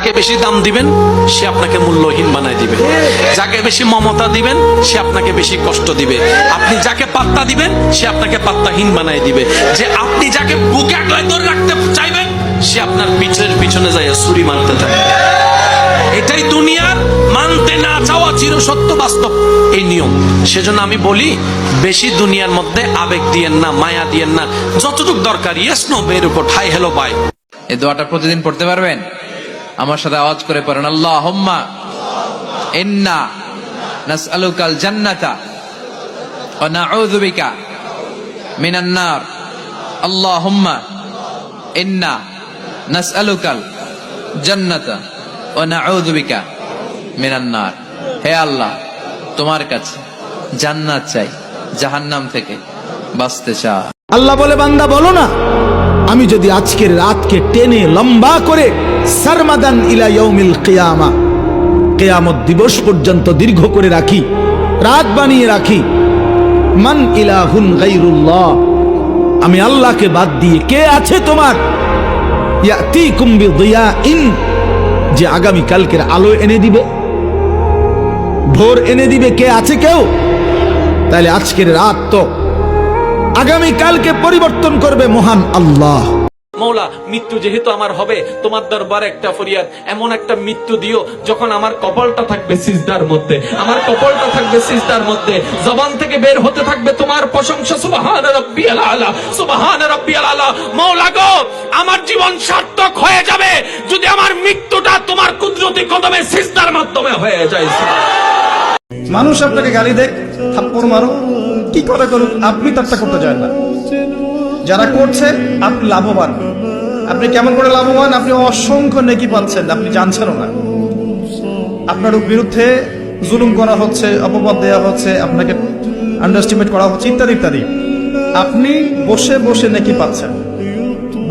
যাকে বেশি দাম দিবেন সে আপনাকে মূল্যহীন বানায় দিবে, যাকে বেশি মমতা দিবেন সে আপনাকে বেশি কষ্ট দিবে, আপনি যাকে পাত্তা দিবেন সে আপনাকে পাত্তাহীন বানায় দিবে, যে আপনি যাকে বুকে আগলায় ধরে রাখতে চাইবেন সে আপনার পিছনে যায় ছুরি মারতে থাকবে। এটাই দুনিয়ার মানতে না চাওয়া চিরসত্য বাস্তব এই নিয়ম। সেজন্য আমি বলি, বেশি দুনিয়ার মধ্যে আবেগ দিয়েন না, মায়া দিয়েন না, যতটুকু দরকার ইয়েস নো এর উপর হাই হ্যালো বাই। এই দোয়াটা প্রতিদিন পড়তে পারবেন? আমার সাথে আওয়াজ করে পড়েন, আল্লাহুম্মা ইন্না নাসআলুকাল জান্নাতা ওয়া নাউযু বিকা মিনান নার। আল্লাহুম্মা ইন্না নাসআলুকাল জান্নাতা ওয়া নাউযু বিকা মিনান নার। হে আল্লাহ, তোমার কাছে জান্নাত চাই, জাহান্নাম থেকে বাঁচতে চাই। আল্লাহ বলে, বান্দা বলো না, আমি যদি আজকের রাতকে টেনে লম্বা করে সারমাদান ইলা ইয়াউমিল কিয়ামা, কিয়ামত দিবস পর্যন্ত দীর্ঘ করে রাখি, রাত বানিয়ে রাখি, মান ইলাহুন গায়রুল্লাহ, আমি আল্লাহকে বাদ দিয়ে কে আছে তোমার, ইয়াতিকুম বিদিয়াইন, যে আগামী কালকের আলো এনে দিবে, ভোর এনে দিবে, কে আছে কেউ? তাহলে আজকের রাত তো আগামী কালকে পরিবর্তন করবে মহান আল্লাহ। মৌলা, মৃত্যু যেহেতু আমার হবে, তোমার দরবারে একটা ফরিয়াদ, এমন একটা মৃত্যু দিও যখন আমার কপালটা থাকবে সিজদার মধ্যে, আমার কপালটা থাকবে সিজদার মধ্যে, জবান থেকে বের হতে থাকবে তোমার প্রশংসা, সুবহান রাব্বিয়াল আলা, সুবহান রাব্বিয়াল আলা। মৌলা গো, আমার জীবন সার্থক হয়ে যাবে যদি আমার মৃত্যুটা তোমার কুদরতি কদমে সিজদার মাধ্যমে হয়ে যায়। মানুষ আপনাকে গালি দেখ, থাপ্পড় মারো, কি করে করুক, আপনি তারটা করতে চান না। যারা করছে আপনি লাভবান। আপনি কেমন করে লাভবান? আপনি অসংখ্য নেকি পাচ্ছেন, আপনি জানছেনও না। আপনার বিরুদ্ধে জুলুম করা হচ্ছে, অপবাদ দেওয়া হচ্ছে, আপনাকে আন্ডারস্টিমেট করা হচ্ছে, ইত্যাদি ইত্যাদি। আপনি বসে বসে নেকি পাচ্ছেন,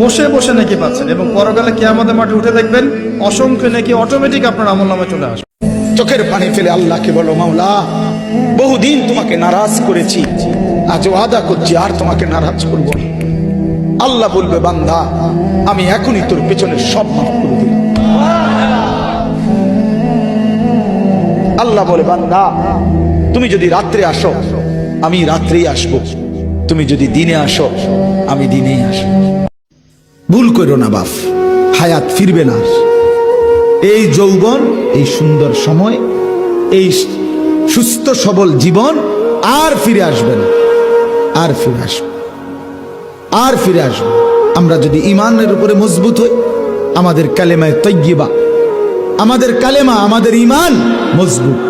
বসে বসে নেকি পাচ্ছেন, এবং পরকালে কিয়ামতের মাঠে উঠে দেখবেন অসংখ্য নেকি অটোমেটিক আপনার আমলনামায় চলে আসবে। চোখের পানি ফেলে আল্লাহকে বলো, মাওলা, বহুদিন তোমাকে নারাজ করেছি, আজ ওয়াদা করছি আর তোমাকে নারাজ করব না। আল্লাহ বলবে, বান্দা, আমি এখনই তোর পেছনে সব মাফ করে দিলাম। আল্লাহ বলে, বান্দা, তুমি যদি রাত্রে আসো আমি রাত্রেই আসবো, তুমি যদি দিনে আসো আমি দিনেই আসবো। ভুল করো না বাপ, হায়াত ফিরবে না। এই যৌবন, এই সুন্দর সময়, এই সুস্থ সবল জীবন আর ফিরে আসবে না, আর ফিরে আসবে, আর ফিরে আসবে। আমরা যদি ইমানের উপরে মজবুত হই, আমাদের কালেমায়ে তাইয়্যিবা, আমাদের কালেমা, আমাদের ইমান মজবুত,